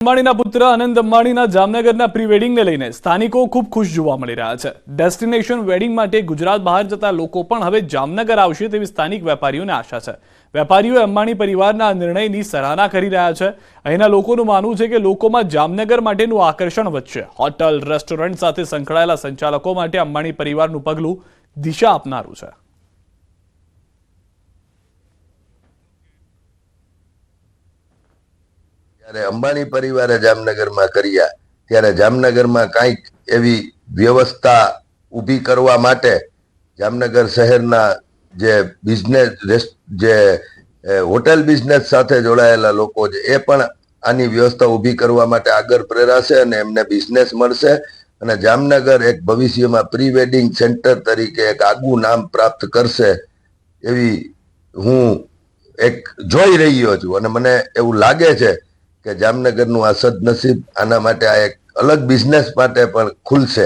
અંબાણીના પુત્ર આનંદ અંબાણીના જામનગરના પ્રી વેડિંગને લઈને સ્થાનિકો ખૂબ ખુશ જોવા મળી રહ્યા છે। ડેસ્ટિનેશન વેડિંગ માટે ગુજરાત બહાર જતા લોકો પણ હવે જામનગર આવશે તેવી સ્થાનિક વેપારીઓને આશા છે। વેપારીઓ અંબાણી પરિવારના નિર્ણયની સરાહના કરી રહ્યા છે। અહીંના લોકોનું માનવું છે કે લોકોમાં જામનગર માટેનું આકર્ષણ વધશે। હોટલ રેસ્ટોરન્ટ સાથે સંકળાયેલા સંચાલકો માટે અંબાણી પરિવારનું પગલું દિશા આપનારું છે। अंबाणी परिवारे जामनगर में कर्या त्यारे जामनगर में कांईक एवी व्यवस्था ऊभी करवा माटे जामनगर शहेरना जे बिजनेस जे होटल बिजनेस साथे जोड़ायेला लोको ए पण आनी व्यवस्था ऊभी करवा माटे आगळ प्रेराशे अने एमने बिजनेस मळशे अने जामनगर एक भविष्य में प्री वेडिंग सेंटर तरीके एक आगू नाम प्राप्त करशे एवी हूँ एक जोई रह्यो छुं अने मने एवुं लागे छे કે જામનગરનું આ સદનસીબ આના માટે આ એક અલગ બિઝનેસ માટે પણ ખુલશે।